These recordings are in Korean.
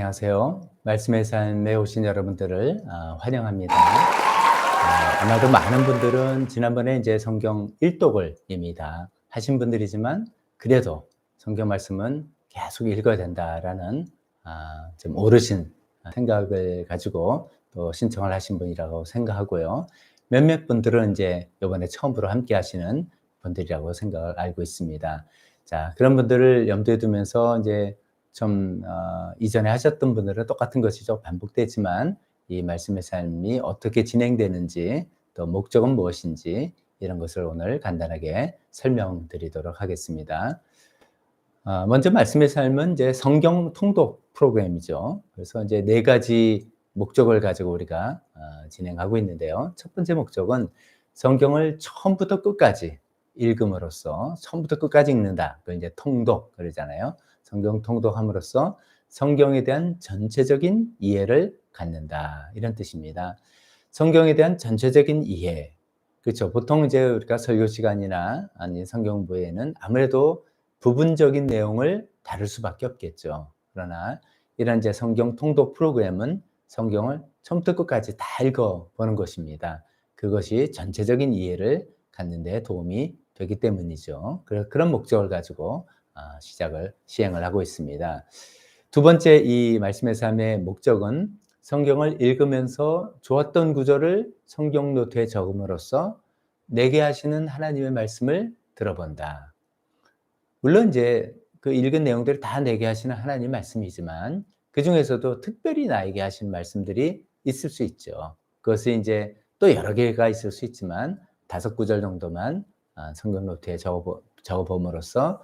안녕하세요. 말씀의 삶에 오신 여러분들을 환영합니다. 아마도 많은 분들은 지난번에 이제 성경 일독을 이미 다 하신 분들이지만 그래도 성경 말씀은 계속 읽어야 된다라는 좀 오르신 생각을 가지고 또 신청을 하신 분이라고 생각하고요. 몇몇 분들은 이제 이번에 처음으로 함께 하시는 분들이라고 생각을 알고 있습니다. 자, 그런 분들을 염두에 두면서 이제 좀 이전에 하셨던 분들은 똑같은 것이죠. 반복되지만 이 말씀의 삶이 어떻게 진행되는지 또 목적은 무엇인지 이런 것을 오늘 간단하게 설명드리도록 하겠습니다. 먼저 말씀의 삶은 이제 성경 통독 프로그램이죠. 그래서 이제 네 가지 목적을 가지고 우리가 진행하고 있는데요. 첫 번째 목적은 성경을 처음부터 끝까지 읽음으로써 처음부터 끝까지 읽는다. 그걸 이제 통독 그러잖아요. 성경 통독함으로써 성경에 대한 전체적인 이해를 갖는다. 이런 뜻입니다. 성경에 대한 전체적인 이해. 그렇죠. 보통 이제 우리가 설교 시간이나 아니 성경 공부에는 아무래도 부분적인 내용을 다룰 수밖에 없겠죠. 그러나 이런 이제 성경 통독 프로그램은 성경을 처음부터 끝까지 다 읽어보는 것입니다. 그것이 전체적인 이해를 갖는 데 도움이 되기 때문이죠. 그런 목적을 가지고 시행을 하고 있습니다. 두 번째 이 말씀의 삶의 목적은 성경을 읽으면서 좋았던 구절을 성경 노트에 적음으로써 내게 하시는 하나님의 말씀을 들어본다. 물론 이제 그 읽은 내용들을 다 내게 하시는 하나님 말씀이지만 그 중에서도 특별히 나에게 하신 말씀들이 있을 수 있죠. 그것이 이제 또 여러 개가 있을 수 있지만 5구절 정도만 성경 노트에 적어봄으로써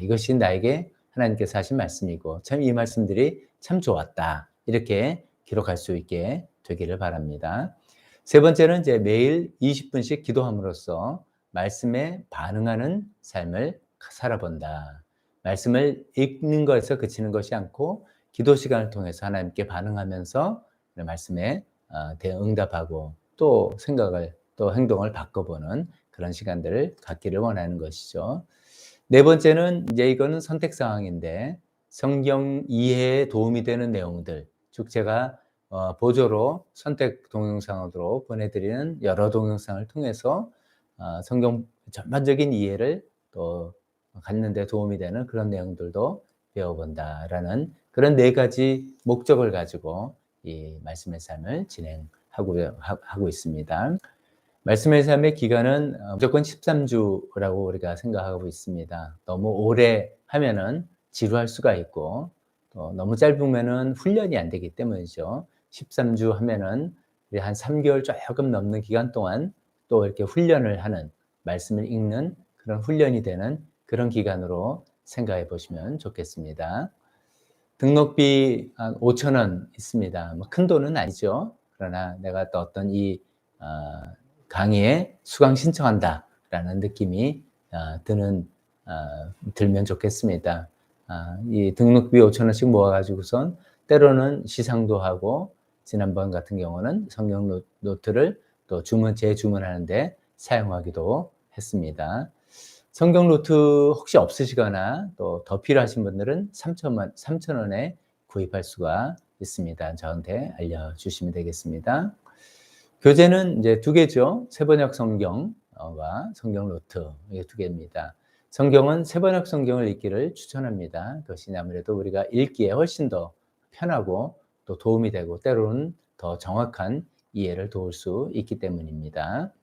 이것이 나에게 하나님께서 하신 말씀이고 참 이 말씀들이 참 좋았다. 이렇게 기록할 수 있게 되기를 바랍니다. 세 번째는 이제 매일 20분씩 기도함으로써 말씀에 반응하는 삶을 살아본다. 말씀을 읽는 것에서 그치는 것이 않고 기도 시간을 통해서 하나님께 반응하면서 말씀에 응답하고 또 생각을 또 행동을 바꿔보는 그런 시간들을 갖기를 원하는 것이죠. 네 번째는 이제 이거는 선택 사항인데 성경 이해에 도움이 되는 내용들, 즉 제가 보조로 선택 동영상으로 보내드리는 여러 동영상을 통해서 성경 전반적인 이해를 또 갖는 데 도움이 되는 그런 내용들도 배워본다라는 그런 네 가지 목적을 가지고 이 말씀의 삶을 진행하고 있습니다. 말씀의 삶의 기간은 무조건 13주라고 우리가 생각하고 있습니다. 너무 오래 하면은 지루할 수가 있고 또 너무 짧으면은 훈련이 안 되기 때문이죠. 13주 하면은 한 3개월 조금 넘는 기간 동안 또 이렇게 훈련을 하는 말씀을 읽는 그런 훈련이 되는 그런 기간으로 생각해 보시면 좋겠습니다. 등록비 한 5,000원 있습니다. 뭐 큰 돈은 아니죠. 그러나 내가 또 어떤 이 강의에 수강 신청한다라는 느낌이 들면 좋겠습니다. 이 등록비 5,000원씩 모아가지고선 때로는 시상도 하고 지난번 같은 경우는 성경 노트를 또 재주문하는데 사용하기도 했습니다. 성경 노트 혹시 없으시거나 또 더 필요하신 분들은 3,000원에 구입할 수가 있습니다. 저한테 알려주시면 되겠습니다. 교재는 이제 2개죠. 세번역 성경과 성경 노트 이게 2개입니다. 성경은 세번역 성경을 읽기를 추천합니다. 그것이 아무래도 우리가 읽기에 훨씬 더 편하고 또 도움이 되고 때로는 더 정확한 이해를 도울 수 있기 때문입니다.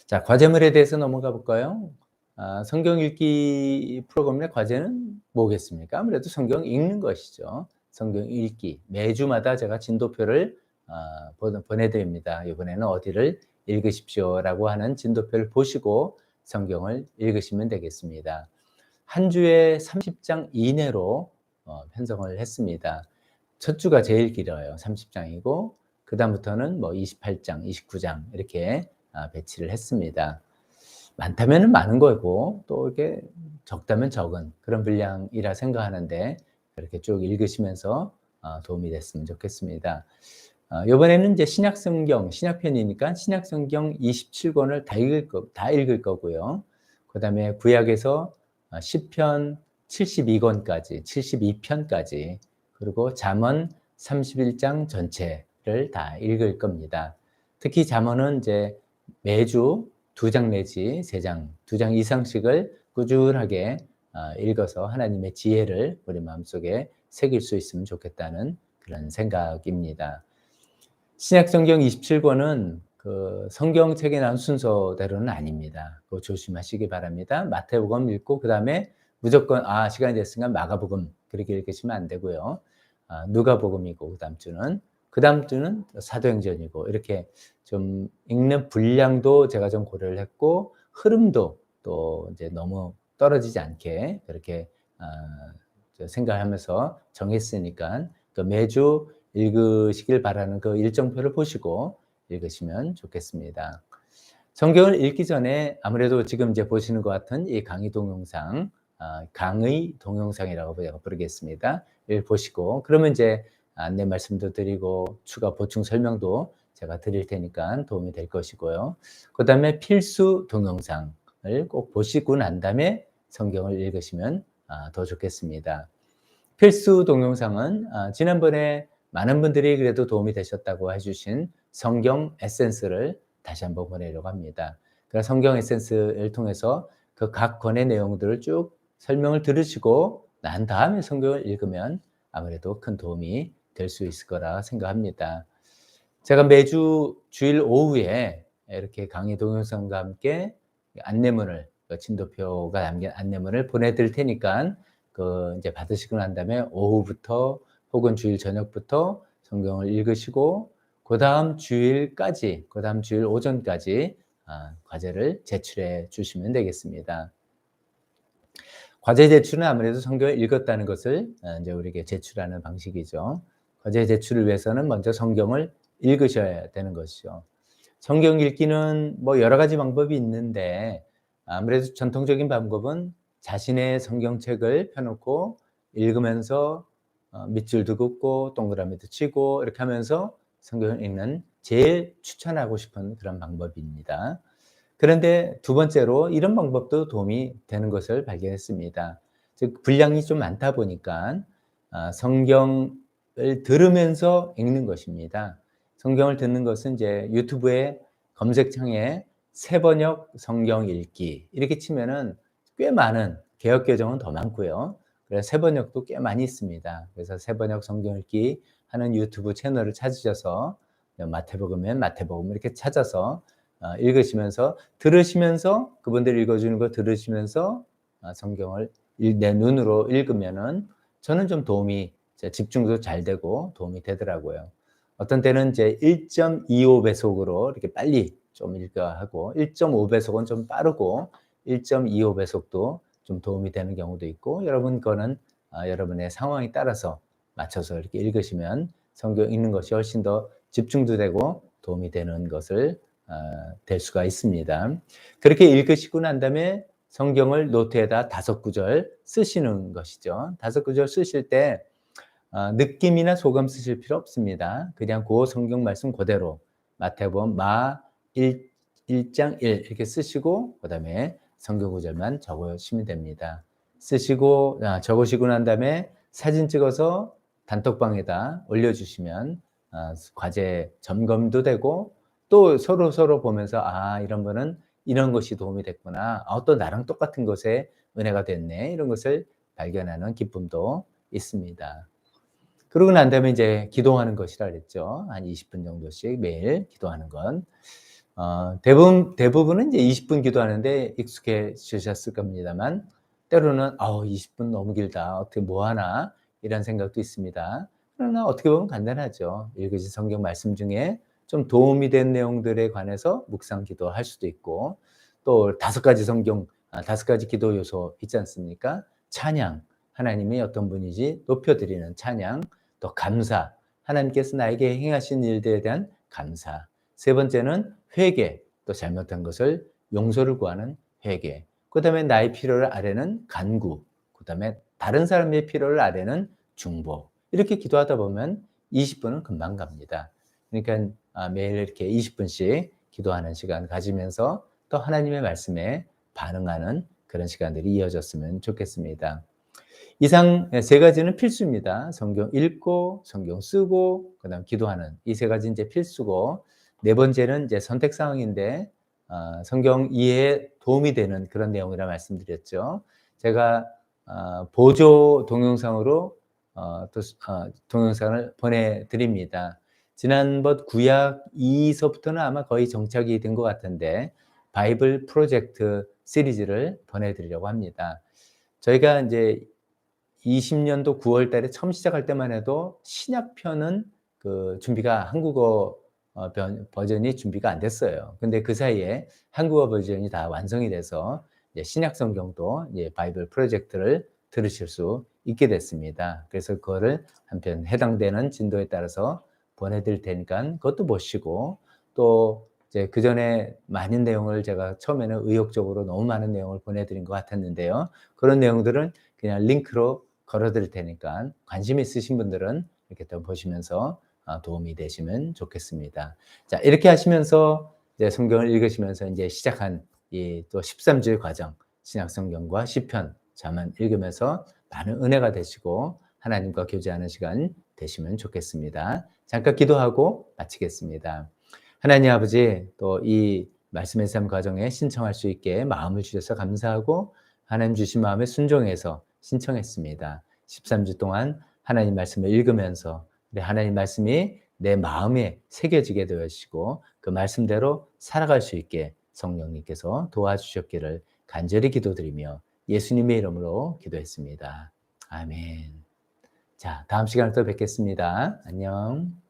자, 과제물에 대해서 넘어가 볼까요? 성경 읽기 프로그램의 과제는 뭐겠습니까? 아무래도 성경 읽는 것이죠. 성경 읽기. 매주마다 제가 진도표를 보내드립니다. 이번에는 어디를 읽으십시오라고 하는 진도표를 보시고 성경을 읽으시면 되겠습니다. 한 주에 30장 이내로 편성을 했습니다. 첫 주가 제일 길어요. 30장이고 그 다음부터는 뭐 28장, 29장 이렇게 배치를 했습니다. 많다면 많은 거고 또 이게 적다면 적은 그런 분량이라 생각하는데 이렇게 쭉 읽으시면서 도움이 됐으면 좋겠습니다. 이번에는 이제 신약성경, 신약편이니까 신약성경 27권을 다 읽을 거고요. 그 다음에 구약에서 시편 72권까지, 72편까지 그리고 잠언 31장 전체를 다 읽을 겁니다. 특히 잠언은 이제 매주 2장 내지 3장, 2장 이상씩을 꾸준하게 읽어서 하나님의 지혜를 우리 마음속에 새길 수 있으면 좋겠다는 그런 생각입니다. 신약성경 27권은 그 성경책에 나온 순서대로는 아닙니다. 그거 조심하시기 바랍니다. 마태복음 읽고 그 다음에 무조건 시간이 됐으니까 마가복음 그렇게 읽으시면 안 되고요. 누가복음이고 그 다음 주는 사도행전이고 이렇게 좀 읽는 분량도 제가 좀 고려를 했고 흐름도 또 이제 너무 떨어지지 않게 그렇게 생각하면서 정했으니까 그 매주 읽으시길 바라는 그 일정표를 보시고 읽으시면 좋겠습니다. 성경을 읽기 전에 아무래도 지금 이제 보시는 것 같은 이 강의 동영상, 강의 동영상이라고 제가 부르겠습니다. 보시고 그러면 이제 안내 말씀도 드리고 추가 보충 설명도 제가 드릴 테니까 도움이 될 것이고요. 그 다음에 필수 동영상을 꼭 보시고 난 다음에 성경을 읽으시면 더 좋겠습니다. 필수 동영상은 지난번에 많은 분들이 그래도 도움이 되셨다고 해주신 성경 에센스를 다시 한번 보내려고 합니다. 그래서 성경 에센스를 통해서 그 각 권의 내용들을 쭉 설명을 들으시고 난 다음에 성경을 읽으면 아무래도 큰 도움이 될 수 있을 거라 생각합니다. 제가 매주 주일 오후에 이렇게 강의 동영상과 함께 안내문을 진도표가 담긴 안내문을 보내드릴 테니까 그 이제 받으시고 난 다음에 오후부터 혹은 주일 저녁부터 성경을 읽으시고 그 다음 주일 오전까지 과제를 제출해 주시면 되겠습니다. 과제 제출은 아무래도 성경을 읽었다는 것을 이제 우리에게 제출하는 방식이죠. 과제 제출을 위해서는 먼저 성경을 읽으셔야 되는 것이죠. 성경 읽기는 뭐 여러 가지 방법이 있는데 아무래도 전통적인 방법은 자신의 성경책을 펴놓고 읽으면서 밑줄도 긋고 동그라미도 치고 이렇게 하면서 성경을 읽는 제일 추천하고 싶은 그런 방법입니다. 그런데 두 번째로 이런 방법도 도움이 되는 것을 발견했습니다. 즉 분량이 좀 많다 보니까 성경을 들으면서 읽는 것입니다. 성경을 듣는 것은 이제 유튜브에 검색창에 새번역 성경 읽기 이렇게 치면은 꽤 많은 개역개정은 더 많고요. 그래서 새번역도 꽤 많이 있습니다. 그래서 새번역 성경 읽기 하는 유튜브 채널을 찾으셔서 마태복음은 마태복음 이렇게 찾아서 읽으시면서 들으시면서 그분들이 읽어주는 거 들으시면서 성경을 내 눈으로 읽으면은 저는 좀 도움이 집중도 잘 되고 도움이 되더라고요. 어떤 때는 이제 1.25배속으로 이렇게 빨리 좀 읽어야 하고 1.5배속은 좀 빠르고 1.25배속도 좀 도움이 되는 경우도 있고 여러분 거는 여러분의 상황에 따라서 맞춰서 이렇게 읽으시면 성경 읽는 것이 훨씬 더 집중도 되고 도움이 되는 것을 될 수가 있습니다. 그렇게 읽으시고 난 다음에 성경을 노트에다 5구절 쓰시는 것이죠. 5구절 쓰실 때 느낌이나 소감 쓰실 필요 없습니다. 그냥 그 성경 말씀 그대로 마태복음 1장 1 이렇게 쓰시고 그 다음에 성경 구절만 적으시면 됩니다. 쓰시고 적으시고 난 다음에 사진 찍어서 단톡방에다 올려주시면 과제 점검도 되고 또 서로 보면서 이런 거는 이런 것이 도움이 됐구나. 또 나랑 똑같은 것에 은혜가 됐네. 이런 것을 발견하는 기쁨도 있습니다. 그러고 난 다음에 이제 기도하는 것이라 그랬죠. 한 20분 정도씩 매일 기도하는 건. 대부분은 이제 20분 기도하는데 익숙해지셨을 겁니다만, 때로는, 20분 너무 길다. 어떻게 뭐 하나? 이런 생각도 있습니다. 그러나 어떻게 보면 간단하죠. 읽으신 성경 말씀 중에 좀 도움이 된 내용들에 관해서 묵상 기도할 수도 있고, 또 5가지 기도 요소 있지 않습니까? 찬양, 하나님이 어떤 분이지 높여드리는 찬양, 또 감사, 하나님께서 나에게 행하신 일들에 대한 감사. 세 번째는 회개, 또 잘못한 것을 용서를 구하는 회개. 그 다음에 나의 필요를 아뢰는 간구. 그 다음에 다른 사람의 필요를 아뢰는 중보. 이렇게 기도하다 보면 20분은 금방 갑니다. 그러니까 매일 이렇게 20분씩 기도하는 시간 가지면서 또 하나님의 말씀에 반응하는 그런 시간들이 이어졌으면 좋겠습니다. 이상 세 가지는 필수입니다. 성경 읽고, 성경 쓰고, 그다음 기도하는 이 세 가지 이제 필수고, 네 번째는 이제 선택 사항인데 성경 이해에 도움이 되는 그런 내용이라 말씀드렸죠. 제가 보조 동영상으로 또 동영상을 보내드립니다. 지난번 구약 2서부터는 아마 거의 정착이 된 것 같은데 바이블 프로젝트 시리즈를 보내드리려고 합니다. 저희가 이제 20년도 9월 달에 처음 시작할 때만 해도 신약편은 그 준비가 한국어 버전이 준비가 안 됐어요. 근데 그 사이에 한국어 버전이 다 완성이 돼서 이제 신약 성경도 이제 바이블 프로젝트를 들으실 수 있게 됐습니다. 그래서 그거를 한편 해당되는 진도에 따라서 보내드릴 테니까 그것도 보시고, 또 이제 그 전에 많은 내용을 제가 처음에는 의욕적으로 너무 많은 내용을 보내드린 것 같았는데요. 그런 내용들은 그냥 링크로 걸어드릴 테니까 관심 있으신 분들은 이렇게 또 보시면서 도움이 되시면 좋겠습니다. 자, 이렇게 하시면서 이제 성경을 읽으시면서 이제 시작한 이 또 13주의 과정, 신약 성경과 시편, 잠언 읽으면서 많은 은혜가 되시고 하나님과 교제하는 시간 되시면 좋겠습니다. 잠깐 기도하고 마치겠습니다. 하나님 아버지, 또 이 말씀의 삶 과정에 신청할 수 있게 마음을 주셔서 감사하고 하나님 주신 마음에 순종해서 신청했습니다. 13주 동안 하나님 말씀을 읽으면서 하나님 말씀이 내 마음에 새겨지게 되시고 그 말씀대로 살아갈 수 있게 성령님께서 도와주셨기를 간절히 기도드리며 예수님의 이름으로 기도했습니다. 아멘. 자, 다음 시간에 또 뵙겠습니다. 안녕.